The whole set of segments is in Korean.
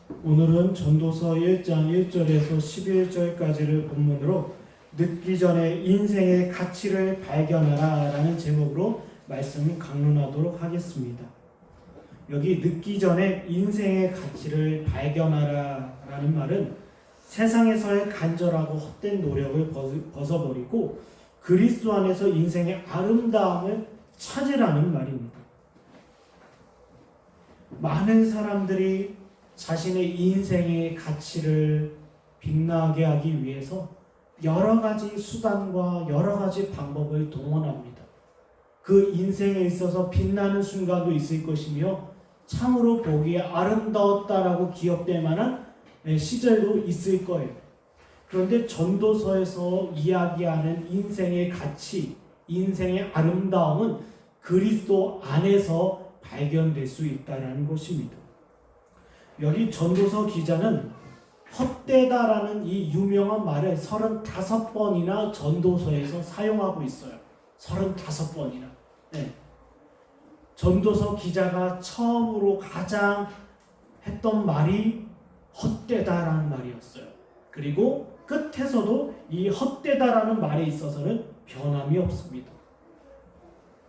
오늘은 전도서 1장 1절에서 11절까지를 본문으로 늦기 전에 인생의 가치를 발견하라 라는 제목으로 말씀을 강론하도록 하겠습니다. 여기 늦기 전에 인생의 가치를 발견하라 라는 말은 세상에서의 간절하고 헛된 노력을 벗어버리고 그리스도 안에서 인생의 아름다움을 찾으라는 말입니다. 많은 사람들이 자신의 인생의 가치를 빛나게 하기 위해서 여러 가지 수단과 여러 가지 방법을 동원합니다. 그 인생에 있어서 빛나는 순간도 있을 것이며 참으로 보기에 아름다웠다라고 기억될 만한 시절도 있을 거예요. 그런데 전도서에서 이야기하는 인생의 가치, 인생의 아름다움은 그리스도 안에서 발견될 수 있다는 것입니다. 여기 전도서 기자는 헛되다라는 이 유명한 말을 35번이나 전도서에서 사용하고 있어요. 35번이나. 네. 전도서 기자가 처음으로 가장 했던 말이 헛되다라는 말이었어요. 그리고 끝에서도 이 헛되다라는 말에 있어서는 변함이 없습니다.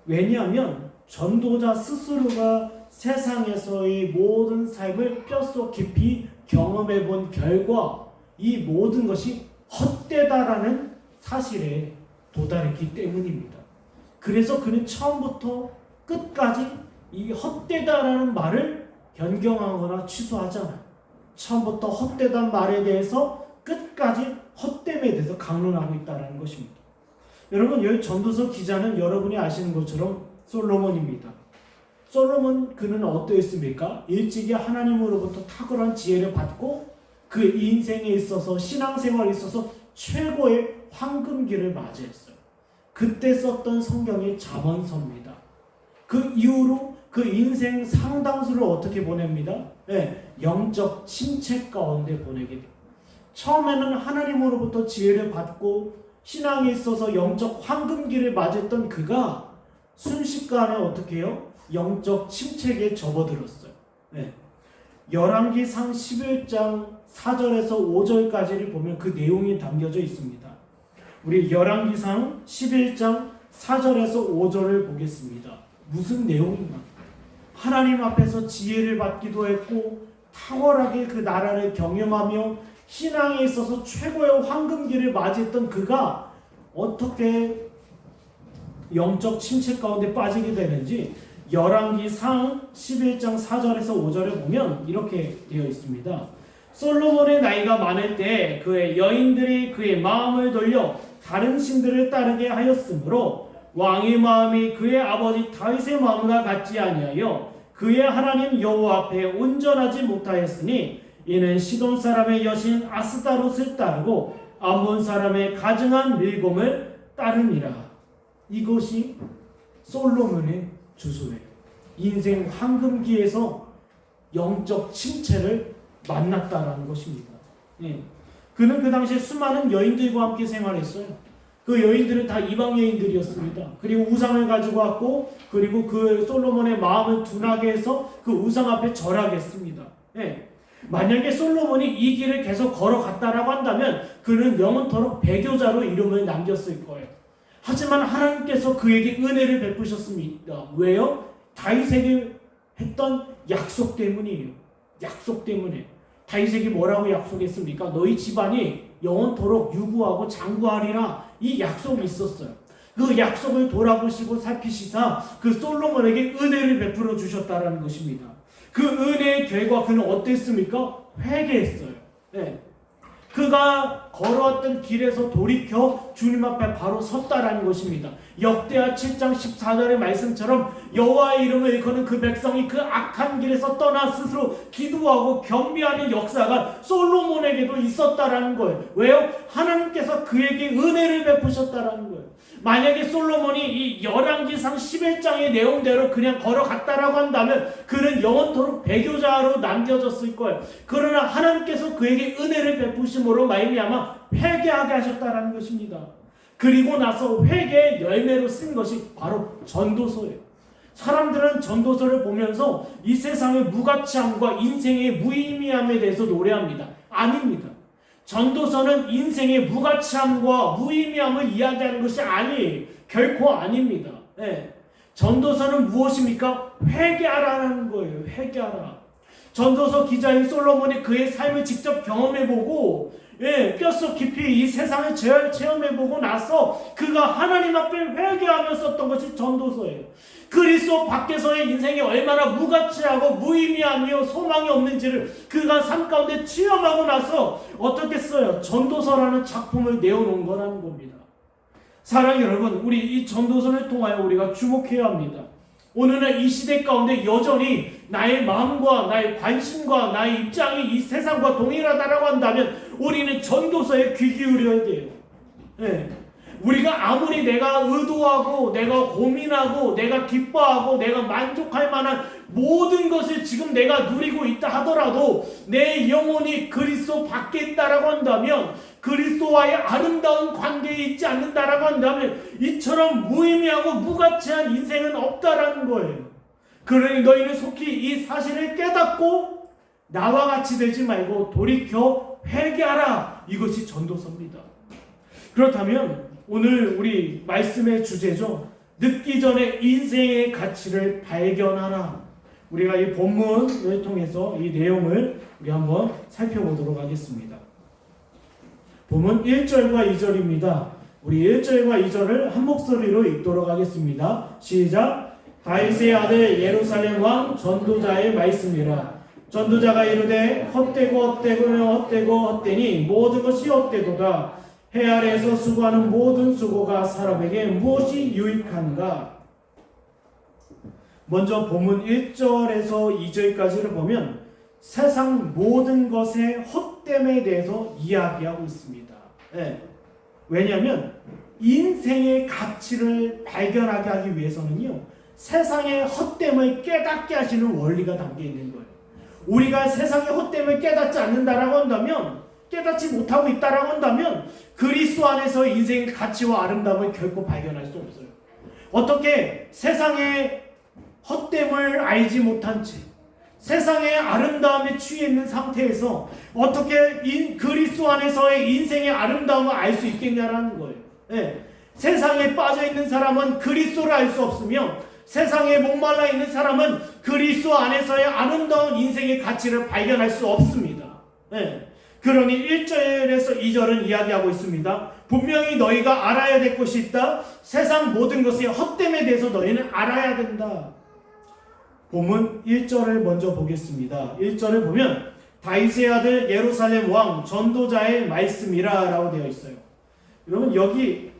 왜냐하면 전도자 스스로가 세상에서의 모든 삶을 뼛속 깊이 경험해 본 결과 이 모든 것이 헛되다라는 사실에 도달했기 때문입니다. 그래서 그는 처음부터 끝까지 이 헛되다라는 말을 변경하거나 취소하잖아요. 처음부터 헛되다는 말에 대해서 끝까지 헛됨에 대해서 강론하고 있다는 것입니다. 여러분, 여기 전도서 기자는 여러분이 아시는 것처럼 솔로몬입니다. 솔로몬 그는 어떠했습니까? 일찍이 하나님으로부터 탁월한 지혜를 받고 그 인생에 있어서 신앙생활에 있어서 최고의 황금기를 맞이했어요. 그때 썼던 성경이 잠언서입니다. 그 이후로 그 인생 상당수를 어떻게 보냅니다? 네, 영적 침체 가운데 보내게 돼요. 처음에는 하나님으로부터 지혜를 받고 신앙에 있어서 영적 황금기를 맞았던 그가 순식간에 어떻게 해요? 영적 침체기에 접어들었어요. 네. 열왕기상 11장 4절에서 5절까지를 보면 그 내용이 담겨져 있습니다. 우리 열왕기상 11장 4절에서 5절을 보겠습니다. 무슨 내용인가? 하나님 앞에서 지혜를 받기도 했고 탁월하게 그 나라를 경영하며 신앙에 있어서 최고의 황금기를 맞이했던 그가 어떻게 영적 침체 가운데 빠지게 되는지 열왕기상 11장 4절에서 5절에 보면 이렇게 되어 있습니다. 솔로몬의 나이가 많을 때 그의 여인들이 그의 마음을 돌려 다른 신들을 따르게 하였으므로 왕의 마음이 그의 아버지 다윗의 마음과 같지 아니하여 그의 하나님 여호와 앞에 온전하지 못하였으니 이는 시돈 사람의 여신 아스다롯을 따르고 암몬 사람의 가증한 밀곰을 따르니라. 이것이 솔로몬의 주소예요. 인생 황금기에서 영적 침체를 만났다라는 것입니다. 예. 그는 그 당시에 수많은 여인들과 함께 생활했어요. 그 여인들은 다 이방 여인들이었습니다. 그리고 우상을 가지고 왔고, 그리고 그 솔로몬의 마음을 둔하게 해서 그 우상 앞에 절하겠습니다. 예. 만약에 솔로몬이 이 길을 계속 걸어갔다라고 한다면 그는 영원토록 배교자로 이름을 남겼을 거예요. 하지만 하나님께서 그에게 은혜를 베푸셨습니다. 왜요? 다윗에게 했던 약속 때문이에요. 약속 때문에. 다윗에게 뭐라고 약속했습니까? 너희 집안이 영원토록 유구하고 장구하리라. 이 약속이 있었어요. 그 약속을 돌아보시고 살피시사 그 솔로몬에게 은혜를 베풀어 주셨다는 것입니다. 그 은혜의 결과 그는 어땠습니까? 회개했어요. 네. 그가 걸어왔던 길에서 돌이켜 주님 앞에 바로 섰다라는 것입니다. 역대하 7장 14절의 말씀처럼 여호와의 이름을 일컫는 그 백성이 그 악한 길에서 떠나 스스로 기도하고 경배하는 역사가 솔로몬에게도 있었다라는 거예요. 왜요? 하나님께서 그에게 은혜를 베푸셨다라는 거예요. 만약에 솔로몬이 이 열왕기상 11장의 내용대로 그냥 걸어갔다라고 한다면 그는 영원토록 배교자로 남겨졌을 거예요. 그러나 하나님께서 그에게 은혜를 베푸심으로 말미암아 회개하게 하셨다라는 것입니다. 그리고 나서 회개의 열매로 쓴 것이 바로 전도서예요. 사람들은 전도서를 보면서 이 세상의 무가치함과 인생의 무의미함에 대해서 노래합니다. 아닙니다. 전도서는 인생의 무가치함과 무의미함을 이야기하는 것이 아니에요. 결코 아닙니다. 네. 전도서는 무엇입니까? 회개하라는 거예요. 회개하라. 전도서 기자인 솔로몬이 그의 삶을 직접 경험해보고 뼛속 깊이 이 세상을 체험해보고 나서 그가 하나님 앞에 회개하며 썼던 것이 전도서예요. 그리스도 밖에서의 인생이 얼마나 무가치하고 무의미하며 소망이 없는지를 그가 삶 가운데 체험하고 나서 어떻게 써요? 전도서라는 작품을 내어놓은 거라는 겁니다. 사랑하는 여러분, 우리 이 전도서를 통하여 우리가 주목해야 합니다. 오늘은 이 시대 가운데 여전히 나의 마음과 나의 관심과 나의 입장이 이 세상과 동일하다라고 한다면 우리는 전도서에 귀 기울여야 돼요. 네. 우리가 아무리 내가 의도하고 내가 고민하고 내가 기뻐하고 내가 만족할 만한 모든 것을 지금 내가 누리고 있다 하더라도 내 영혼이 그리스도 밖에 있다라고 한다면, 그리스도와의 아름다운 관계에 있지 않는다라고 한다면 이처럼 무의미하고 무가치한 인생은 없다라는 거예요. 그러니 너희는 속히 이 사실을 깨닫고 나와 같이 되지 말고 돌이켜 회개하라. 이것이 전도서입니다. 그렇다면 오늘 우리 말씀의 주제죠. 늦기 전에 인생의 가치를 발견하라. 우리가 이 본문을 통해서 이 내용을 우리 한번 살펴보도록 하겠습니다. 본문 1절과 2절입니다. 우리 1절과 2절을 한 목소리로 읽도록 하겠습니다. 시작. 다윗의 아들 예루살렘 왕 전도자의 말씀이라. 전도자가 이르되 헛되니 모든 것이 헛되도다. 해 아래에서 수고하는 모든 수고가 사람에게 무엇이 유익한가? 먼저 본문 1절에서 2절까지를 보면 세상 모든 것의 헛됨에 대해서 이야기하고 있습니다. 네. 왜냐하면 인생의 가치를 발견하게 하기 위해서는요, 세상의 헛됨을 깨닫게 하시는 원리가 담겨 있는 거예요. 우리가 세상의 헛됨을 깨닫지 않는다라고 한다면, 깨닫지 못하고 있다라고 한다면 그리스도 안에서 인생의 가치와 아름다움을 결코 발견할 수 없어요. 어떻게 세상의 헛됨을 알지 못한 채 세상의 아름다움에 취해 있는 상태에서 어떻게 그리스도 안에서의 인생의 아름다움을 알 수 있겠냐라는 거예요. 네. 세상에 빠져 있는 사람은 그리스도를 알 수 없으며 세상에 목말라 있는 사람은 그리스도 안에서의 아름다운 인생의 가치를 발견할 수 없습니다. 네. 그러니 1절에서 2절은 이야기하고 있습니다. 분명히 너희가 알아야 될 것이 있다. 세상 모든 것의 헛됨에 대해서 너희는 알아야 된다. 본문 1절을 먼저 보겠습니다. 1절을 보면 다윗의 아들 예루살렘 왕 전도자의 말씀이라 라고 되어 있어요. 여러분, 여기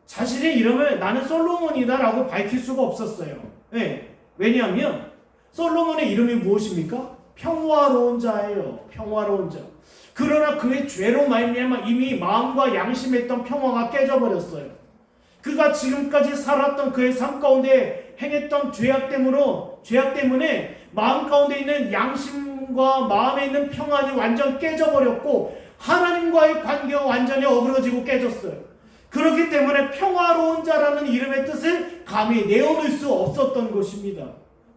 자신의 이름을 나는 솔로몬이다 라고 밝힐 수가 없었어요. 네. 왜냐하면 솔로몬의 이름이 무엇입니까? 평화로운 자예요. 평화로운 자. 그러나 그의 죄로 말미암아 이미 마음과 양심에 있던 평화가 깨져버렸어요. 그가 지금까지 살았던 그의 삶 가운데 행했던 죄악 때문에 마음 가운데 있는 양심과 마음에 있는 평안이 완전 깨져버렸고 하나님과의 관계가 완전히 어그러지고 깨졌어요. 그렇기 때문에 평화로운 자라는 이름의 뜻을 감히 내어놓을 수 없었던 것입니다.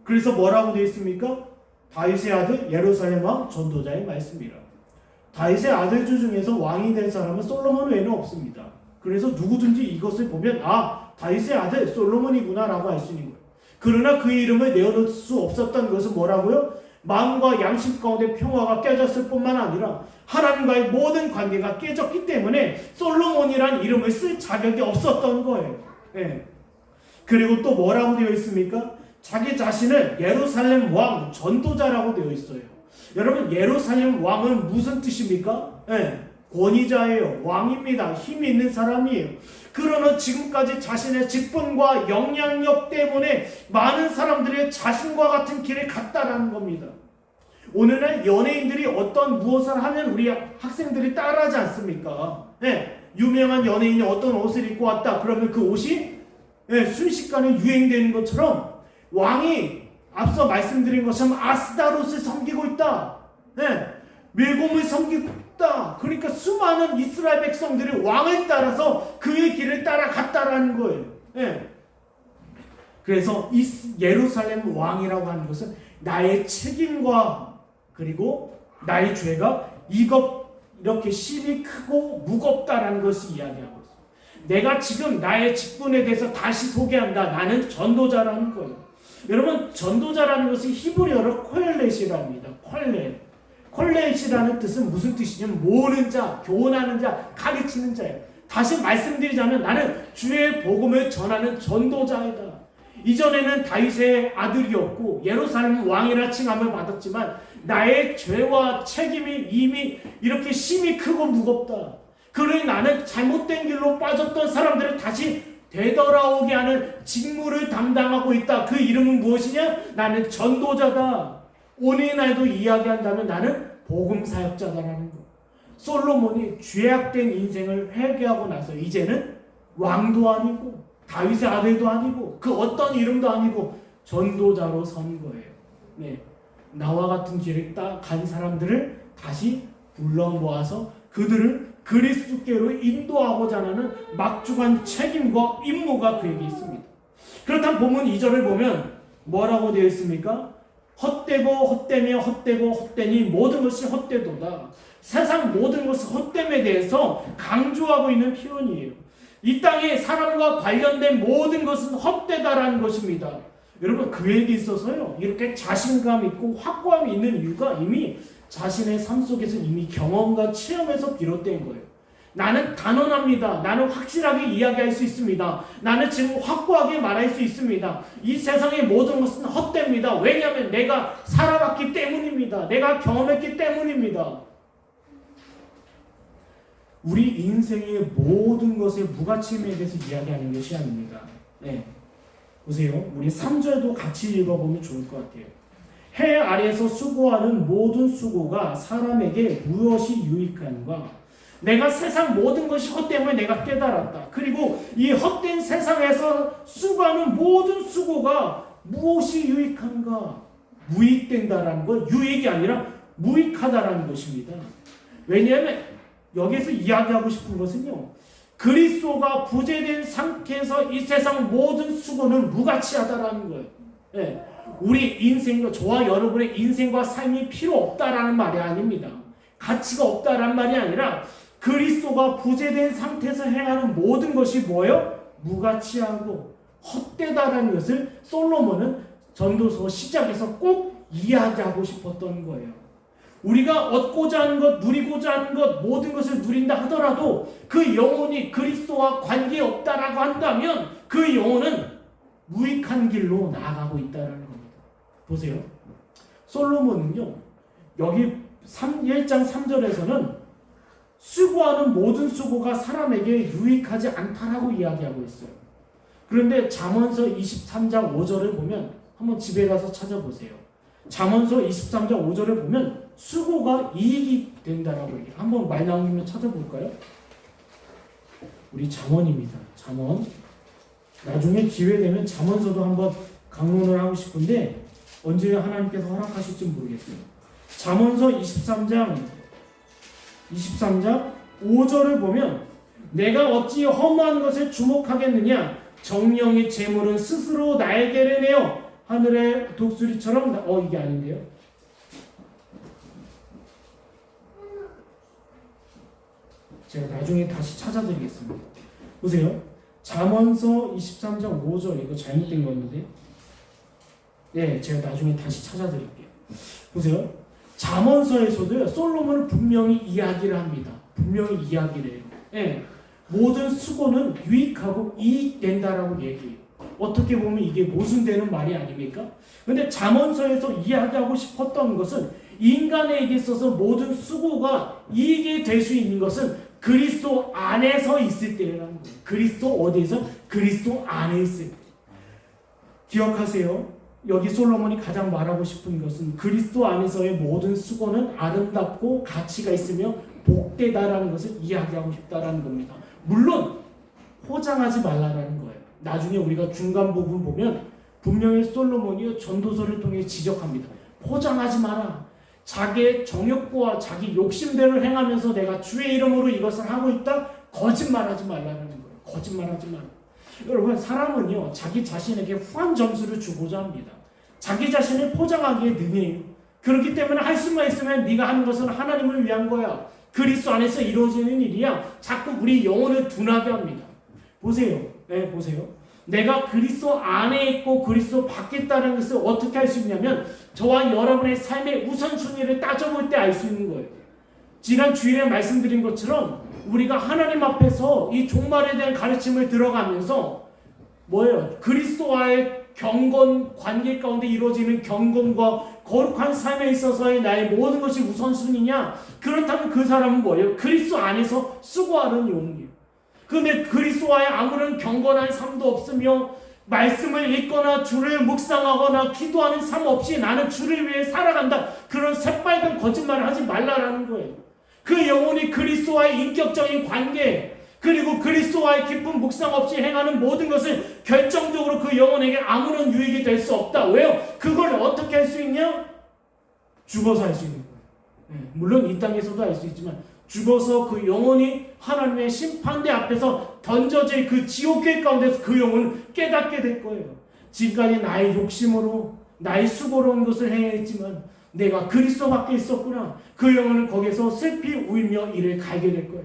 그래서 뭐라고 되어 있습니까? 다윗의 아들 예루살렘 왕 전도자의 말씀이라. 다윗의 아들들 중에서 왕이 된 사람은 솔로몬 외에는 없습니다. 그래서 누구든지 이것을 보면 다윗의 아들 솔로몬이구나 라고 알 수 있는 거예요. 그러나 그의 이름을 내어놓을 수 없었던 것은 뭐라고요? 마음과 양심 가운데 평화가 깨졌을 뿐만 아니라 하나님과의 모든 관계가 깨졌기 때문에 솔로몬이란 이름을 쓸 자격이 없었던 거예요. 네. 그리고 또 뭐라고 되어 있습니까? 자기 자신을 예루살렘 왕 전도자라고 되어 있어요. 여러분, 예루살렘 왕은 무슨 뜻입니까? 네. 권위자예요. 왕입니다. 힘이 있는 사람이에요. 그러나 지금까지 자신의 직분과 영향력 때문에 많은 사람들이 자신과 같은 길을 갔다라는 겁니다. 오늘날 연예인들이 어떤 무엇을 하면 우리 학생들이 따라하지 않습니까? 네. 유명한 연예인이 어떤 옷을 입고 왔다. 그러면 그 옷이 순식간에 유행되는 것처럼 왕이 앞서 말씀드린 것처럼 아스타롯을 섬기고 있다. 밀곰을 섬기고 있다. 그러니까 수많은 이스라엘 백성들이 왕을 따라서 그의 길을 따라갔다라는 거예요. 그래서 이 예루살렘 왕이라고 하는 것은 나의 책임과 그리고 나의 죄가 이렇게 심히 크고 무겁다라는 것을 이야기하고 있어요. 내가 지금 나의 직분에 대해서 다시 소개한다. 나는 전도자라는 거예요. 여러분, 전도자라는 것이 히브리어로 콜렛이라 합니다. 콜렛이라는 뜻은 무슨 뜻이냐면 모으는 자, 교훈하는 자, 가르치는 자예요. 다시 말씀드리자면 나는 주의 복음을 전하는 전도자이다. 이전에는 다윗의 아들이었고 예루살렘 왕이라 칭함을 받았지만 나의 죄와 책임이 이미 이렇게 심히 크고 무겁다. 그러니 나는 잘못된 길로 빠졌던 사람들을 다시 되돌아오게 하는 직무를 담당하고 있다. 그 이름은 무엇이냐? 나는 전도자다. 오늘날도 이야기한다면 나는 복음 사역자다라는 것. 솔로몬이 죄악된 인생을 회개하고 나서 이제는 왕도 아니고 다윗의 아들도 아니고 그 어떤 이름도 아니고 전도자로 선 거예요. 네. 나와 같은 죄를 간 사람들을 다시 불러 모아서 그들을 그리스도께로 인도하고자 하는 막중한 책임과 임무가 그에게 있습니다. 그렇다면 본문 2절을 보면 뭐라고 되어 있습니까? 헛되고 헛되며 헛되고 헛되니 모든 것이 헛되도다. 세상 모든 것은 헛됨에 대해서 강조하고 있는 표현이에요. 이 땅에 사람과 관련된 모든 것은 헛되다라는 것입니다. 여러분, 그에게 있어서요 이렇게 자신감 있고 확고함이 있는 이유가 이미 자신의 삶 속에서 이미 경험과 체험에서 비롯된 거예요. 나는 단언합니다. 나는 확실하게 이야기할 수 있습니다. 나는 지금 확고하게 말할 수 있습니다. 이 세상의 모든 것은 헛됩니다. 왜냐하면 내가 살아봤기 때문입니다. 내가 경험했기 때문입니다. 우리 인생의 모든 것의 무가침에 대해서 이야기하는 것이 아닙니다. 네. 보세요. 우리 3절도 같이 읽어보면 좋을 것 같아요. 해 아래에서 수고하는 모든 수고가 사람에게 무엇이 유익한가? 내가 세상 모든 것이 헛됨을 내가 깨달았다. 그리고 이 헛된 세상에서 수고하는 모든 수고가 무엇이 유익한가? 무익된다라는 건 유익이 아니라 무익하다라는 것입니다. 왜냐하면 여기서 이야기하고 싶은 것은요, 그리스도가 부재된 상태에서 이 세상 모든 수고는 무가치하다라는 거예요. 네. 우리 인생과 저와 여러분의 인생과 삶이 필요 없다라는 말이 아닙니다. 가치가 없다라는 말이 아니라 그리스도가 부재된 상태에서 행하는 모든 것이 뭐예요? 무가치하고 헛되다라는 것을 솔로몬은 전도서 시작에서 꼭 이야기하고 싶었던 거예요. 우리가 얻고자 하는 것, 누리고자 하는 것, 모든 것을 누린다 하더라도 그 영혼이 그리스도와 관계없다라고 한다면 그 영혼은 무익한 길로 나아가고 있다는 겁니다. 보세요. 솔로몬은요, 여기 1장 3절에서는 수고하는 모든 수고가 사람에게 유익하지 않다라고 이야기하고 있어요. 그런데 잠언서 23장 5절을 보면 한번 집에 가서 찾아보세요. 잠언서 23장 5절을 보면 수고가 이익이 된다라고 얘기해요. 한번 말 나온 김에 찾아볼까요? 우리 잠언입니다. 잠언. 나중에 기회 되면 잠언서도 한번 강론을 하고 싶은데 언제 하나님께서 허락하실지 모르겠어요. 잠언서 23장 5절을 보면 내가 어찌 허무한 것에 주목하겠느냐? 정령의 재물은 스스로 날개를 내어 하늘의 독수리처럼 이게 아닌데요. 제가 나중에 다시 찾아드리겠습니다. 보세요. 잠언서 23장 5절 이거 잘못된 거였는데 네, 제가 나중에 다시 찾아드릴게요. 보세요. 잠언서에서도요, 솔로몬은 분명히 이야기를 합니다. 분명히 이야기를 해요. 네, 모든 수고는 유익하고 이익된다라고 얘기해요. 어떻게 보면 이게 모순되는 말이 아닙니까? 근데 잠언서에서 이야기하고 싶었던 것은 인간에게 있어서 모든 수고가 이익이 될 수 있는 것은 그리스도 안에서 있을 때라는 거예요. 그리스도 어디에서? 그리스도 안에 있을 때. 기억하세요. 여기 솔로몬이 가장 말하고 싶은 것은 그리스도 안에서의 모든 수고는 아름답고 가치가 있으며 복되다라는 것을 이야기하고 싶다라는 겁니다. 물론 포장하지 말라라는 거예요. 나중에 우리가 중간 부분 보면 분명히 솔로몬이 전도서를 통해 지적합니다. 포장하지 마라. 자기의 정욕과 자기 욕심대로 행하면서 내가 주의 이름으로 이것을 하고 있다? 거짓말하지 말라는 거예요. 거짓말하지 마라. 여러분, 사람은요 자기 자신에게 후한 점수를 주고자 합니다. 자기 자신을 포장하기에 능해요. 그렇기 때문에 할 수만 있으면 네가 하는 것은 하나님을 위한 거야, 그리스도 안에서 이루어지는 일이야, 자꾸 우리 영혼을 둔하게 합니다. 보세요. 네, 보세요. 내가 그리스도 안에 있고 그리스도 밖에 있다는 것을 어떻게 알 수 있냐면 저와 여러분의 삶의 우선순위를 따져볼 때 알 수 있는 거예요. 지난 주일에 말씀드린 것처럼 우리가 하나님 앞에서 이 종말에 대한 가르침을 들어가면서 뭐예요? 그리스도와의 경건 관계 가운데 이루어지는 경건과 거룩한 삶에 있어서의 나의 모든 것이 우선순위냐? 그렇다면 그 사람은 뭐예요? 그리스도 안에서 수고하는 용이에요. 그런데 그리스도와의 아무런 경건한 삶도 없으며 말씀을 읽거나 주를 묵상하거나 기도하는 삶 없이 나는 주를 위해 살아간다, 그런 새빨간 거짓말을 하지 말라라는 거예요. 그 영혼이 그리스도와의 인격적인 관계, 그리고 그리스도와의 깊은 묵상 없이 행하는 모든 것을 결정적으로 그 영혼에게 아무런 유익이 될 수 없다. 왜요? 그걸 어떻게 할 수 있냐? 죽어서 할 수 있는 거예요. 물론 이 땅에서도 할 수 있지만 죽어서 그 영혼이 하나님의 심판대 앞에서 던져질 그 지옥길 가운데서 그 영혼을 깨닫게 될 거예요. 지금까지 나의 욕심으로 나의 수고로운 것을 행했지만 내가 그리스도 밖에 있었구나. 그 영혼은 거기서 슬피 울며 이를 갈게 될 거예요.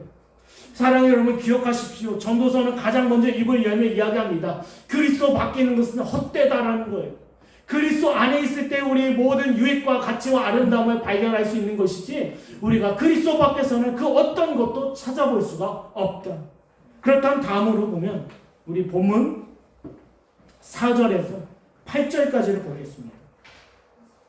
사랑하는 여러분, 기억하십시오. 전도서는 가장 먼저 입을 열며 이야기합니다. 그리스도 밖에 있는 것은 헛되다라는 거예요. 그리스도 안에 있을 때 우리의 모든 유익과 가치와 아름다움을 발견할 수 있는 것이지 우리가 그리스도 밖에서는 그 어떤 것도 찾아볼 수가 없다. 그렇다면 다음으로 보면 우리 본문 4절에서 8절까지를 보겠습니다.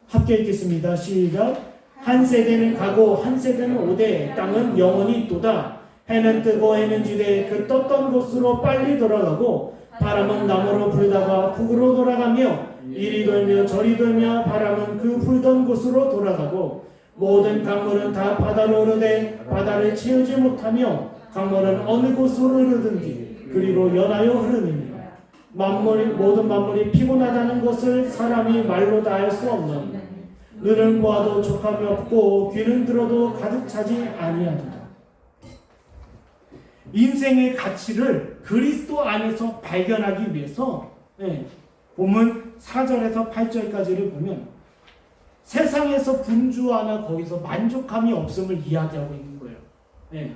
함께 읽겠습니다. 시작. 한 세대는 가고 한 세대는 오되 땅은 영원히 있도다. 해는 뜨고 해는 지되 그 떴던 곳으로 빨리 돌아가고 바람은 남으로 불다가 북으로 돌아가며 이리 돌며 저리 돌며 바람은 그 불던 곳으로 돌아가고 모든 강물은 다 바다로 흐르되 바다를 채우지 못하며 강물은 어느 곳으로 흐르든지 그리로 연하여 흐르느니라. 모든 만물이 피곤하다는 것을 사람이 말로 다 할 수 없나니 눈은 보아도 족함이 없고 귀는 들어도 가득 차지 아니하도다. 인생의 가치를 그리스도 안에서 발견하기 위해서 본문 4절에서 8절까지를 보면 세상에서 분주하나 거기서 만족함이 없음을 이야기하고 있는 거예요.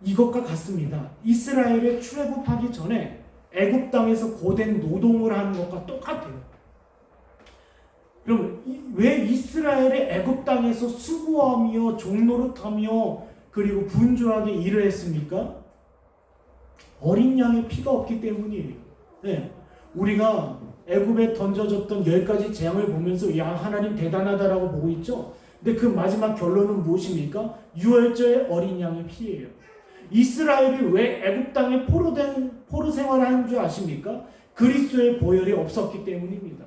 이것과 같습니다. 이스라엘의 출애굽하기 전에 애굽 땅에서 고된 노동을 하는 것과 똑같아요. 그럼 왜 이스라엘의 애굽 땅에서 수고하며 종노릇하며 그리고 분주하게 일을 했습니까? 어린 양의 피가 없기 때문이에요. 우리가 애굽에 던져졌던 10가지 재앙을 보면서 야, 하나님 대단하다라고 보고 있죠. 근데 그 마지막 결론은 무엇입니까? 유월절의 어린 양의 피예요. 이스라엘이 왜 애굽 땅에 포로 생활을 하는 줄 아십니까? 그리스도의 보혈이 없었기 때문입니다.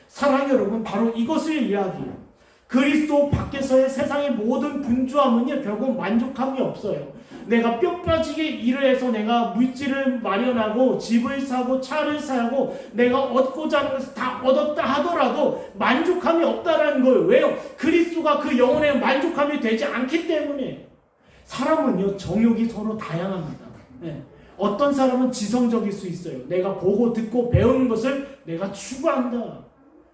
사랑하는 여러분, 바로 이것을 이야기해요. 그리스도 밖에서의 세상의 모든 분주함은요, 결국 만족함이 없어요. 내가 뼈 빠지게 일을 해서 내가 물질을 마련하고 집을 사고 차를 사고 내가 얻고자 하는 것을 다 얻었다 하더라도 만족함이 없다라는 거예요. 왜요? 그리스도가 그 영혼의 만족함이 되지 않기 때문에. 사람은요, 정욕이 서로 다양합니다. 어떤 사람은 지성적일 수 있어요. 내가 보고 듣고 배우는 것을 내가 추구한다.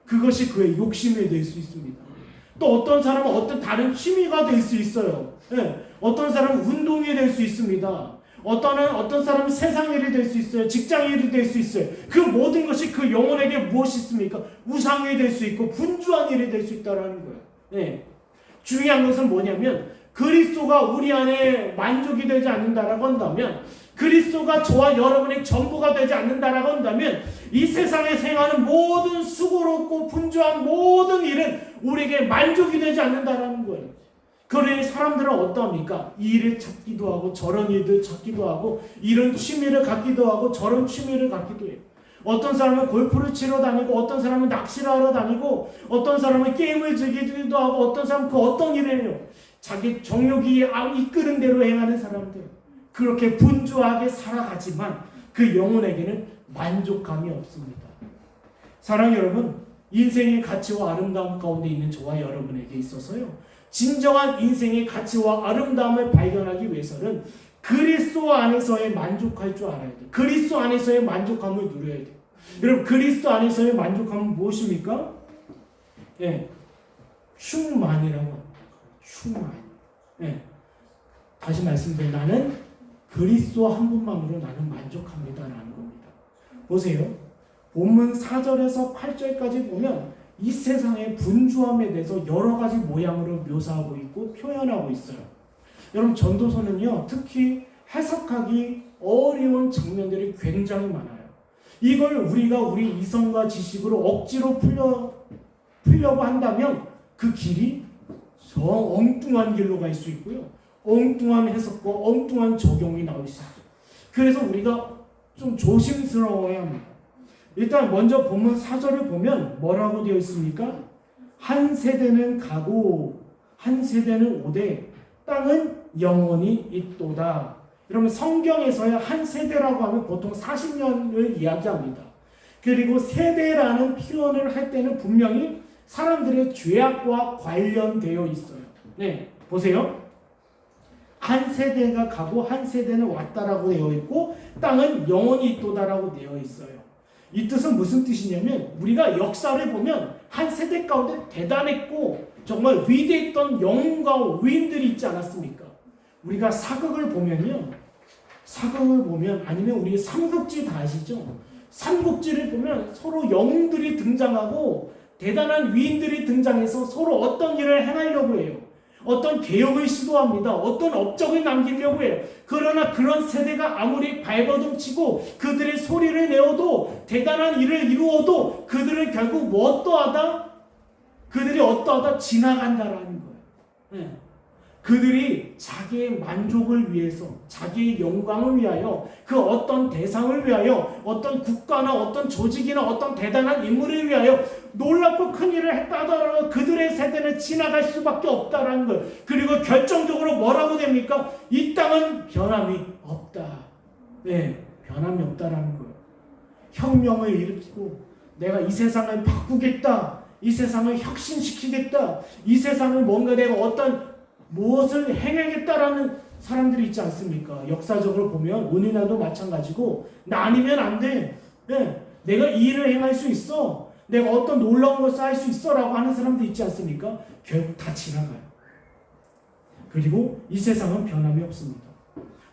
그것이 그의 욕심이 될 수 있습니다. 또 어떤 사람은 어떤 다른 취미가 될 수 있어요. 어떤 사람은 운동이 될 수 있습니다. 어떤 사람은 세상 일이 될 수 있어요. 직장 일이 될 수 있어요. 그 모든 것이 그 영혼에게 무엇이 있습니까? 우상이 될 수 있고 분주한 일이 될 수 있다는 거예요. 중요한 것은 뭐냐면 그리스도가 우리 안에 만족이 되지 않는다라고 한다면, 그리스도가 저와 여러분의 전부가 되지 않는다라고 한다면 이 세상에 생하는 모든 수고롭고 분주한 모든 일은 우리에게 만족이 되지 않는다라는 거예요. 그러니 사람들은 어떠합니까? 이 일을 찾기도 하고 저런 일들 찾기도 하고 이런 취미를 갖기도 하고 저런 취미를 갖기도 해요. 어떤 사람은 골프를 치러 다니고 어떤 사람은 낚시를 하러 다니고 어떤 사람은 게임을 즐기기도 하고 어떤 사람은 그 어떤 일을 해요. 자기 정욕이 이끄는 대로 행하는 사람들, 그렇게 분주하게 살아가지만 그 영혼에게는 만족감이 없습니다. 사랑하는 여러분, 인생의 가치와 아름다움 가운데 있는 저와 여러분에게 있어서요, 진정한 인생의 가치와 아름다움을 발견하기 위해서는 그리스도 안에서의 만족할 줄 알아야 돼. 그리스도 안에서의 만족함을 누려야 돼. 여러분, 그리스도 안에서의 만족함은 무엇입니까? 예, 충만이라고 합니다. 충만. 예, 다시 말씀드리면 나는 그리스도 한 분만으로 나는 만족합니다라는 겁니다. 보세요. 본문 4절에서 8절까지 보면 이 세상의 분주함에 대해서 여러 가지 모양으로 묘사하고 있고 표현하고 있어요. 여러분, 전도서는요, 특히 해석하기 어려운 장면들이 굉장히 많아요. 이걸 우리가 우리 이성과 지식으로 억지로 풀려고 한다면 그 길이 저 엉뚱한 길로 갈 수 있고요. 엉뚱한 해석과 엉뚱한 적용이 나올 수 있어요. 그래서 우리가 좀 조심스러워야 합니다. 일단 먼저 본문 4절을 보면 뭐라고 되어 있습니까? 한 세대는 가고 한 세대는 오되 땅은 영원히 있도다. 여러분, 성경에서의 한 세대라고 하면 보통 40년을 이야기합니다. 그리고 세대라는 표현을 할 때는 분명히 사람들의 죄악과 관련되어 있어요. 네, 보세요. 한 세대가 가고 한 세대는 왔다라고 되어 있고 땅은 영원히 있도다라고 되어 있어요. 이 뜻은 무슨 뜻이냐면 우리가 역사를 보면 한 세대 가운데 대단했고 정말 위대했던 영웅과 위인들이 있지 않았습니까? 우리가 사극을 보면요. 사극을 보면 아니면 우리 삼국지 다 아시죠? 삼국지를 보면 서로 영웅들이 등장하고 대단한 위인들이 등장해서 서로 어떤 일을 행하려고 해요. 어떤 개혁을 시도합니다. 어떤 업적을 남기려고 해요. 그러나 그런 세대가 아무리 발버둥치고 그들의 소리를 내어도 대단한 일을 이루어도 그들은 결국 뭐 어떠하다? 그들이 어떠하다? 지나간다라는 거예요. 네. 그들이 자기의 만족을 위해서, 자기의 영광을 위하여, 그 어떤 대상을 위하여, 어떤 국가나 어떤 조직이나 어떤 대단한 인물을 위하여 놀랍고 큰 일을 했다 하더라도 그들의 세대는 지나갈 수밖에 없다라는 거예요. 그리고 결정적으로 뭐라고 됩니까? 이 땅은 변함이 없다. 네, 변함이 없다라는 거예요. 혁명을 일으키고 내가 이 세상을 바꾸겠다. 이 세상을 혁신시키겠다. 이 세상을 뭔가 내가 어떤 무엇을 행하겠다라는 사람들이 있지 않습니까? 역사적으로 보면 오늘날도 마찬가지고 나 아니면 안 돼. 네, 내가 이 일을 행할 수 있어. 내가 어떤 놀라운 것을 할 수 있어 라고 하는 사람들 있지 않습니까? 결국 다 지나가요. 그리고 이 세상은 변함이 없습니다.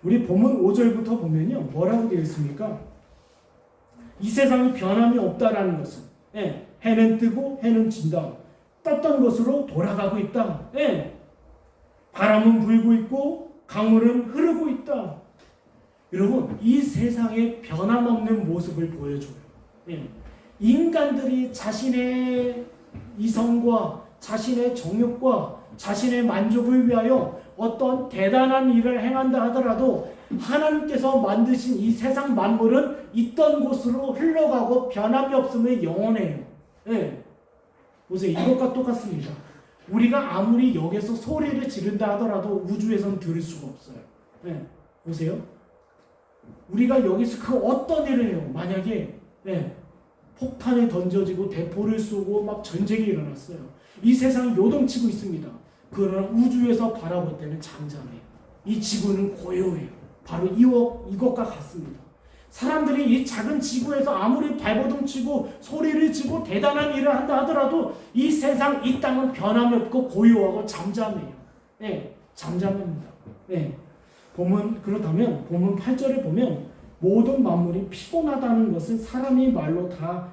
우리 본문 5절부터 보면요. 뭐라고 되어 있습니까? 이 세상은 변함이 없다라는 것은 해는 뜨고 해는 진다. 떴던 것으로 돌아가고 있다. 바람은 불고 있고 강물은 흐르고 있다. 여러분, 이 세상의 변함없는 모습을 보여줘요. 인간들이 자신의 이성과 자신의 정욕과 자신의 만족을 위하여 어떤 대단한 일을 행한다 하더라도 하나님께서 만드신 이 세상 만물은 있던 곳으로 흘러가고 변함이 없으면 영원해요. 보세요. 이것과 똑같습니다. 우리가 아무리 여기서 소리를 지른다 하더라도 우주에서는 들을 수가 없어요. 보세요. 우리가 여기서 그 어떤 일을 해요. 만약에 폭탄이 던져지고 대포를 쏘고 막 전쟁이 일어났어요. 이 세상이 요동치고 있습니다. 그러나 우주에서 바라볼 때는 잠잠해요. 이 지구는 고요해요. 바로 이것과 같습니다. 사람들이 이 작은 지구에서 아무리 발버둥치고 소리를 지고 대단한 일을 한다 하더라도 이 세상, 이 땅은 변함이 없고 고요하고 잠잠해요. 잠잠합니다. 그렇다면 본문 8절을 보면 모든 만물이 피곤하다는 것은 사람이 말로 다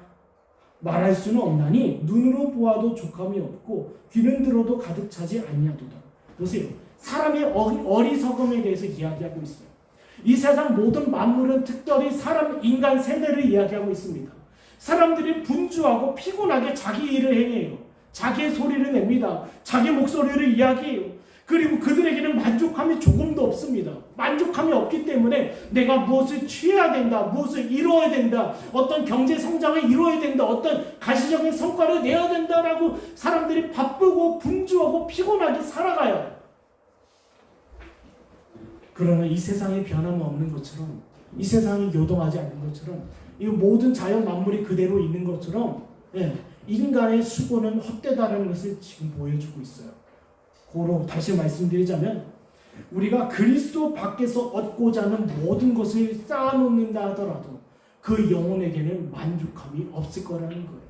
말할 수는 없나니 눈으로 보아도 족함이 없고 귀는 들어도 가득 차지 아니하도다. 보세요. 사람의 어리석음에 대해서 이야기하고 있어요. 이 세상 모든 만물은 특별히 인간 세대를 이야기하고 있습니다. 사람들이 분주하고 피곤하게 자기 일을 행해요. 자기의 소리를 냅니다. 자기 목소리를 이야기해요. 그리고 그들에게는 만족함이 조금도 없습니다. 만족함이 없기 때문에 내가 무엇을 취해야 된다, 무엇을 이루어야 된다, 어떤 경제 성장을 이루어야 된다, 어떤 가시적인 성과를 내야 된다라고 사람들이 바쁘고 분주하고 피곤하게 살아가요. 그러나 이 세상에 변함이 없는 것처럼, 이 세상이 요동하지 않는 것처럼, 이 모든 자연 만물이 그대로 있는 것처럼 인간의 수고는 헛되다라는 것을 지금 보여주고 있어요. 고로 다시 말씀드리자면 우리가 그리스도 밖에서 얻고자 하는 모든 것을 쌓아놓는다 하더라도 그 영혼에게는 만족함이 없을 거라는 거예요.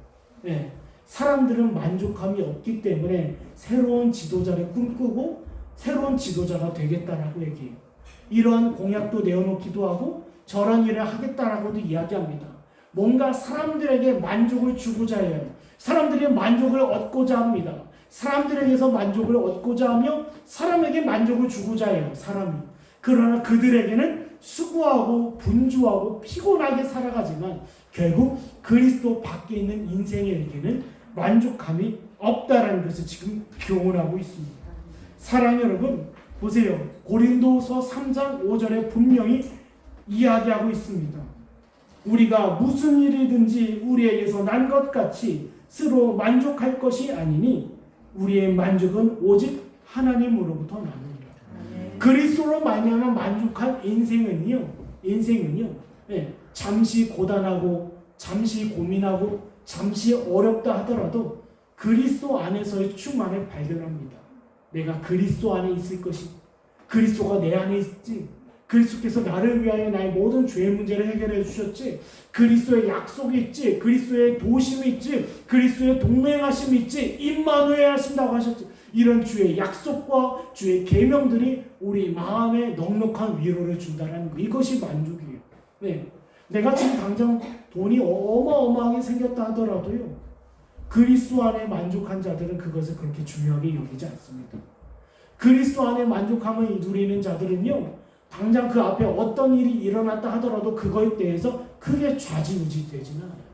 예. 사람들은 만족함이 없기 때문에 새로운 지도자를 꿈꾸고 새로운 지도자가 되겠다라고 얘기해요. 이러한 공약도 내어놓기도 하고 저런 일을 하겠다라고도 이야기합니다. 뭔가 사람들에게 만족을 주고자 해요. 사람들의 만족을 얻고자 합니다. 사람들에게서 만족을 얻고자 하며 사람에게 만족을 주고자 해요. 사람이. 그러나 그들에게는 수고하고 분주하고 피곤하게 살아가지만 결국 그리스도 밖에 있는 인생에게는 만족함이 없다라는 것을 지금 교훈하고 있습니다. 사랑하는 여러분, 보세요. 고린도서 3장 5절에 분명히 이야기하고 있습니다. 우리가 무슨 일이든지 우리에게서 난 것 같이 스스로 만족할 것이 아니니 우리의 만족은 오직 하나님으로부터 나옵니다. 그리스도로 말미암아 만족한 인생은요, 잠시 고단하고 잠시 고민하고 잠시 어렵다 하더라도 그리스도 안에서의 충만을 발견합니다. 내가 그리스도 안에 있을 것이, 그리스도가 내 안에 있지, 그리스도께서 나를 위하여 나의 모든 죄의 문제를 해결해 주셨지, 그리스도의 약속이 있지, 그리스도의 도심이 있지, 그리스도의 동행하심이 있지, 임마누엘 하신다고 하셨지. 이런 주의 약속과 주의 계명들이 우리 마음에 넉넉한 위로를 준다는 것, 이것이 만족이에요. 네. 내가 지금 당장 돈이 어마어마하게 생겼다 하더라도요, 그리스도 안에 만족한 자들은 그것을 그렇게 중요하게 여기지 않습니다. 그리스도 안에 만족함을 누리는 자들은요, 당장 그 앞에 어떤 일이 일어났다 하더라도 그거에 대해서 크게 좌지우지 되지는 않아요.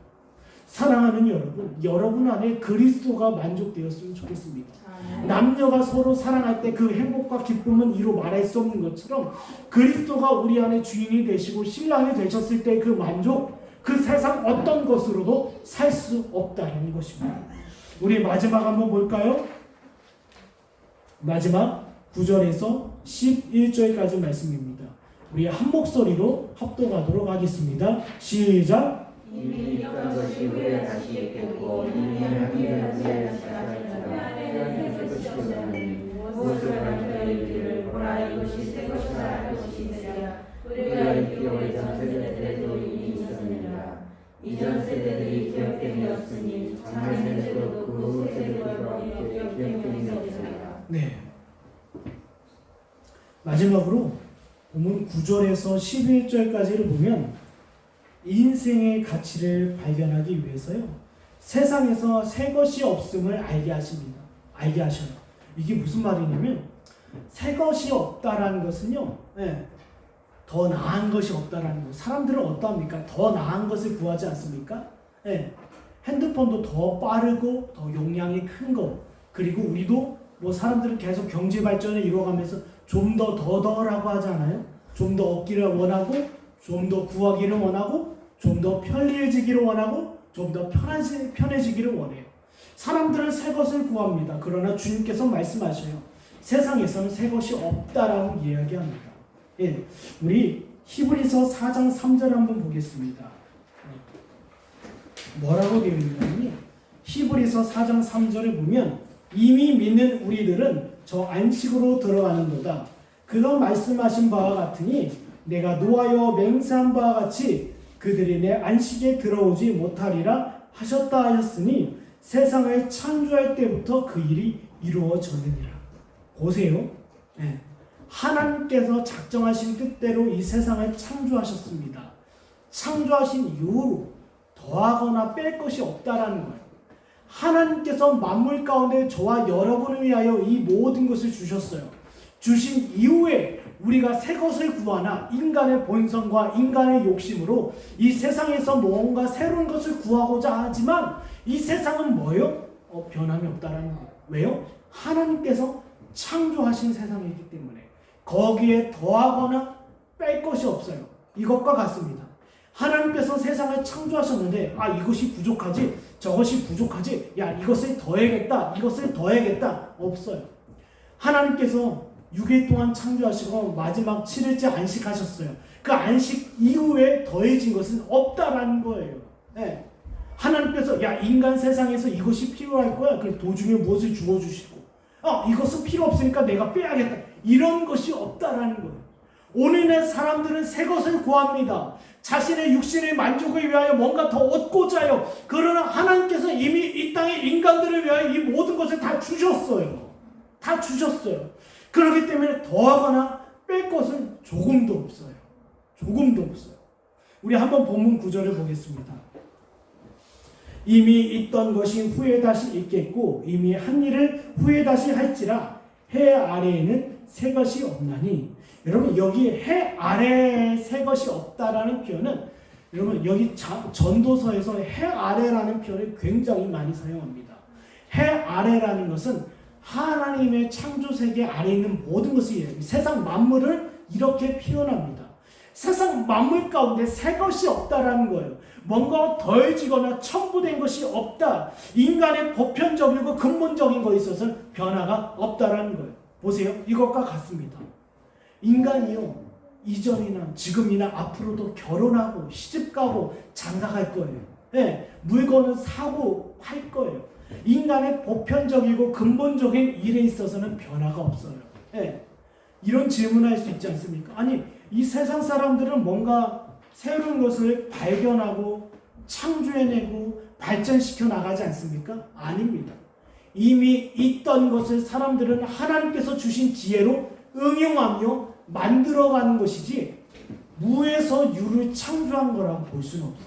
사랑하는 여러분, 여러분 안에 그리스도가 만족되었으면 좋겠습니다. 남녀가 서로 사랑할 때 그 행복과 기쁨은 이루 말할 수 없는 것처럼 그리스도가 우리 안에 주인이 되시고 신랑이 되셨을 때 그 만족, 그 세상 어떤 것으로도 살 수 없다는 것입니다. 우리 마지막 한번 볼까요? 마지막 9절에서 11절까지 말씀입니다. 우리 한 목소리로 합독하도록 하겠습니다. 시작. 이미 있던 것이 후에 다시 있겠고 이미 하기를 다시 하시리라. 새 것이 없나니 무엇을 가르쳐 이르기를 보라 이것이 새 것이라 할 것이 있으랴. 우리가 입기로 이전 세대들에도 이미 있었느니라. 이전 세대들이 기억됨이었으니 장래 세대도 그 후 세대들과 기억됨이었으리라. 네. 마지막으로 본문 9절에서 11절까지를 보면 인생의 가치를 발견하기 위해서요, 세상에서 새 것이 없음을 알게 하십니다. 알게 하셔요. 이게 무슨 말이냐면 새 것이 없다라는 것은요, 더 나은 것이 없다라는 거. 사람들은 어떠합니까? 더 나은 것을 구하지 않습니까? 핸드폰도 더 빠르고 더 용량이 큰 거, 그리고 우리도 뭐 사람들은 계속 경제 발전을 이루어가면서 좀 더라고 하잖아요. 좀 더 얻기를 원하고, 좀 더 구하기를 원하고, 좀 더 편리해지기를 원하고, 좀 더 편해지기를 원해요. 사람들은 새 것을 구합니다. 그러나 주님께서 말씀하셔요. 세상에서는 새 것이 없다라고 이야기합니다. 우리 히브리서 4장 3절 한번 보겠습니다. 뭐라고 되어 있냐면요, 히브리서 4장 3절을 보면 이미 믿는 우리들은 저 안식으로 들어가는도다. 그가 말씀하신 바와 같으니 내가 노하여 맹세한 바와 같이 그들이 내 안식에 들어오지 못하리라 하셨다 하셨으니 세상을 창조할 때부터 그 일이 이루어졌느니라. 보세요. 하나님께서 작정하신 뜻대로 이 세상을 창조하셨습니다. 창조하신 이후로 더하거나 뺄 것이 없다라는 거예요. 하나님께서 만물 가운데 저와 여러분을 위하여 이 모든 것을 주셨어요. 주신 이후에 우리가 새 것을 구하나 인간의 본성과 인간의 욕심으로 이 세상에서 뭔가 새로운 것을 구하고자 하지만 이 세상은 뭐예요? 변함이 없다라는 거예요. 왜요? 하나님께서 창조하신 세상이기 때문에 거기에 더하거나 뺄 것이 없어요. 이것과 같습니다. 하나님께서 세상을 창조하셨는데 이것이 부족하지, 저것이 부족하지, 이것을 더해야겠다, 이것을 더해야겠다, 없어요. 하나님께서 6일 동안 창조하시고 마지막 7일째 안식하셨어요. 그 안식 이후에 더해진 것은 없다라는 거예요. 하나님께서 인간 세상에서 이것이 필요할 거야. 그 도중에 무엇을 주어주시고 이것은 필요 없으니까 내가 빼야겠다. 이런 것이 없다라는 거예요. 오늘날 사람들은 새 것을 구합니다. 자신의 육신의 만족을 위하여 뭔가 더 얻고자 해요. 그러나 하나님께서 이미 이 땅의 인간들을 위하여 이 모든 것을 다 주셨어요. 다 주셨어요. 그렇기 때문에 더하거나 뺄 것은 조금도 없어요. 조금도 없어요. 우리 한번 본문 9절을 보겠습니다. 이미 있던 것이 후에 다시 있겠고 이미 한 일을 후에 다시 할지라 해 아래에는 새 것이 없나니. 여러분 여기 해 아래에 새 것이 없다라는 표현은 여러분 여기 전도서에서 해 아래라는 표현을 굉장히 많이 사용합니다. 해 아래라는 것은 하나님의 창조 세계 아래에 있는 모든 것이 세상 만물을 이렇게 표현합니다. 세상 만물 가운데 새 것이 없다라는 거예요. 뭔가 더해지거나 첨부된 것이 없다. 인간의 보편적이고 근본적인 것에 있어서 변화가 없다라는 거예요. 보세요. 이것과 같습니다. 인간이요, 이전이나 지금이나 앞으로도 결혼하고 시집가고 장가갈 거예요. 네, 물건을 사고 팔 거예요. 인간의 보편적이고 근본적인 일에 있어서는 변화가 없어요. 네, 이런 질문을 할 수 있지 않습니까? 아니, 이 세상 사람들은 뭔가 새로운 것을 발견하고 창조해내고 발전시켜 나가지 않습니까? 아닙니다. 이미 있던 것을 사람들은 하나님께서 주신 지혜로 응용하며 만들어가는 것이지 무에서 유를 창조한 거라고 볼 수는 없어요.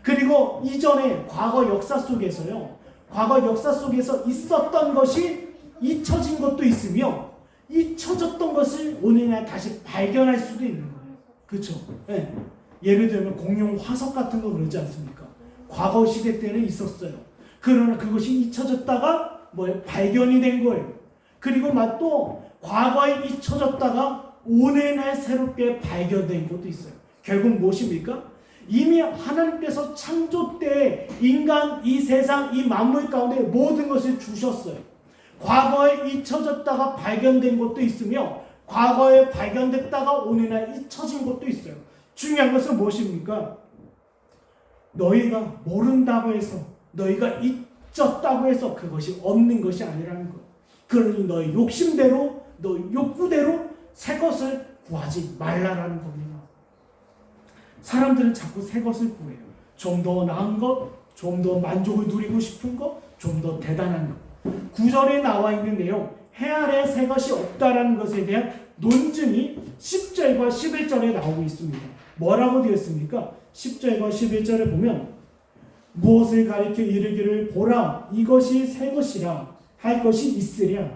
그리고 이전에 과거 역사 속에서요, 과거 역사 속에서 있었던 것이 잊혀진 것도 있으며 잊혀졌던 것을 오늘날 다시 발견할 수도 있는 거예요. 그렇죠? 네. 예를 들면 공룡 화석 같은 거 그러지 않습니까? 과거 시대 때는 있었어요. 그러나 그것이 잊혀졌다가 발견이 된 거예요. 그리고 또 과거에 잊혀졌다가 오늘날 새롭게 발견된 것도 있어요. 결국 무엇입니까? 이미 하나님께서 창조 때 인간, 이 세상, 이 만물 가운데 모든 것을 주셨어요. 과거에 잊혀졌다가 발견된 것도 있으며 과거에 발견됐다가 오늘날 잊혀진 것도 있어요. 중요한 것은 무엇입니까? 너희가 모른다고 해서, 너희가 잊었다고 해서 그것이 없는 것이 아니라는 것. 그러니 너희 욕심대로, 너희 욕구대로 새 것을 구하지 말라라는 겁니다. 사람들은 자꾸 새 것을 구해요. 좀 더 나은 것, 좀 더 만족을 누리고 싶은 것, 좀 더 대단한 것. 9절에 나와 있는 내용, 해 아래 새 것이 없다라는 것에 대한 논증이 10절과 11절에 나오고 있습니다. 뭐라고 되어 있습니까? 10절과 11절에 보면 무엇을 가리켜 이르기를 보라 이것이 새 것이라 할 것이 있으랴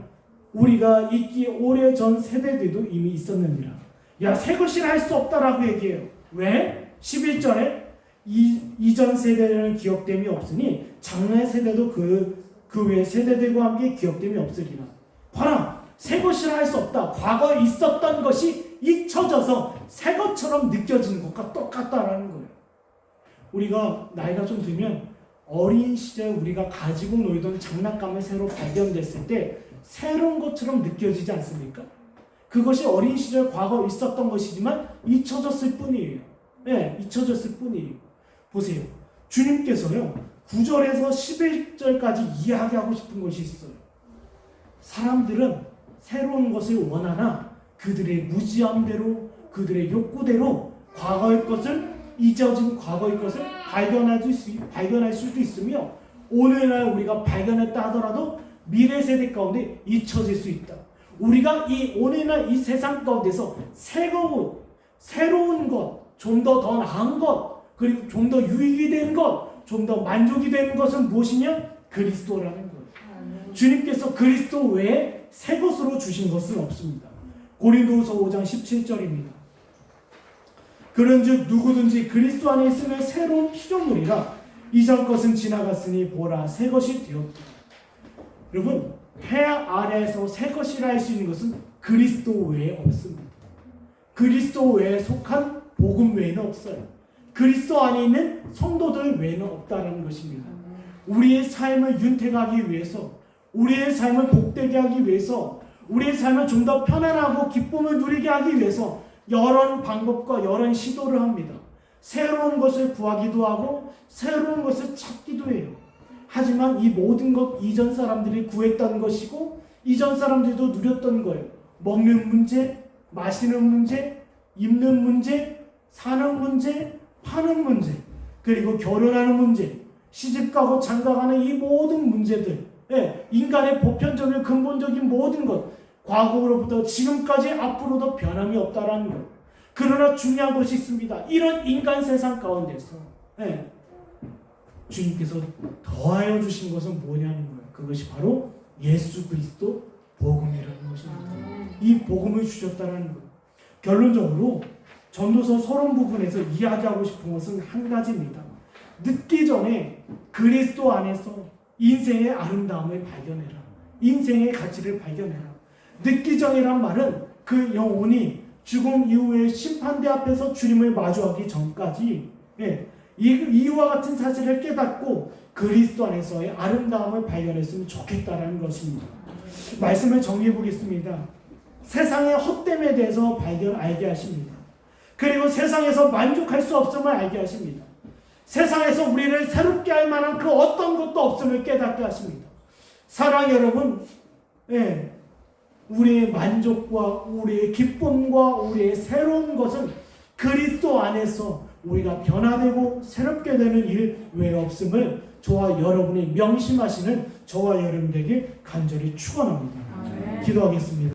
우리가 있기 오래전 세대들도 이미 있었느니라. 야, 새 것이라 할 수 없다라고 얘기해요. 왜? 11절에 이전 세대는 기억됨이 없으니 장래 세대도 그 외 세대들과 함께 기억됨이 없으리라. 봐라, 새 것이라 할 수 없다. 과거에 있었던 것이 잊혀져서 새 것처럼 느껴지는 것과 똑같다라는 거예요. 우리가 나이가 좀 들면 어린 시절 우리가 가지고 놀던 장난감을 새로 발견됐을 때 새로운 것처럼 느껴지지 않습니까? 그것이 어린 시절 과거에 있었던 것이지만 잊혀졌을 뿐이에요. 네, 잊혀졌을 뿐이에요. 보세요. 주님께서요, 9절에서 11절까지 이야기하고 싶은 것이 있어요. 사람들은 새로운 것을 원하나 그들의 무지함대로, 그들의 욕구대로 과거의 것을, 잊어진 과거의 것을 발견할 수도 있으며 오늘날 우리가 발견했다 하더라도 미래 세대 가운데 잊혀질 수 있다. 우리가 이 오늘날 이 세상 가운데서 새로운 것, 좀 더 나은 것, 그리고 좀 더 유익이 되는 것, 좀 더 만족이 되는 것은 무엇이냐? 그리스도라는 거예요. 주님께서 그리스도 외에 새 것으로 주신 것은 없습니다. 고린도후서 5장 17절입니다. 그런즉 누구든지 그리스도 안에 있으면 새로운 피조물이라 이전 것은 지나갔으니 보라 새 것이 되었다. 여러분, 해 아래에서 새 것이라 할 수 있는 것은 그리스도 외에 없습니다. 그리스도 외에 속한 복음 외에는 없어요. 그리스도 안에 있는 성도들 외에는 없다라는 것입니다. 우리의 삶을 윤택하기 위해서, 우리의 삶을 복되게 하기 위해서, 우리의 삶을 좀 더 편안하고 기쁨을 누리게 하기 위해서 여러 방법과 여러 시도를 합니다. 새로운 것을 구하기도 하고 새로운 것을 찾기도 해요. 하지만 이 모든 것 이전 사람들이 구했던 것이고 이전 사람들도 누렸던 거예요. 먹는 문제, 마시는 문제, 입는 문제, 사는 문제, 파는 문제, 그리고 결혼하는 문제, 시집가고 장가가는 이 모든 문제들, 인간의 보편적인 근본적인 모든 것, 과거로부터 지금까지 앞으로도 변함이 없다라는 것. 그러나 중요한 것이 있습니다. 이런 인간 세상 가운데서 주님께서 더하여 주신 것은 뭐냐는 거예요. 그것이 바로 예수 그리스도 복음이라는 것입니다. 이 복음을 주셨다는 것. 결론적으로 전도서 서론 부분에서 이야기하고 싶은 것은 한 가지입니다. 늦기 전에 그리스도 안에서 인생의 아름다움을 발견해라. 인생의 가치를 발견해라. 늦기 전이란 말은 그 영혼이 죽음 이후에 심판대 앞에서 주님을 마주하기 전까지 이와 같은 사실을 깨닫고 그리스도 안에서의 아름다움을 발견했으면 좋겠다라는 것입니다. 말씀을 정리해 보겠습니다. 세상의 헛됨에 대해서 알게 하십니다. 그리고 세상에서 만족할 수 없음을 알게 하십니다. 세상에서 우리를 새롭게 할 만한 그 어떤 것도 없음을 깨닫게 하십니다. 사랑 여러분, 우리의 만족과 우리의 기쁨과 우리의 새로운 것은 그리스도 안에서 우리가 변화되고 새롭게 되는 일 외에 없음을 저와 여러분이 명심하시는 저와 여러분에게 간절히 축원합니다. 기도하겠습니다.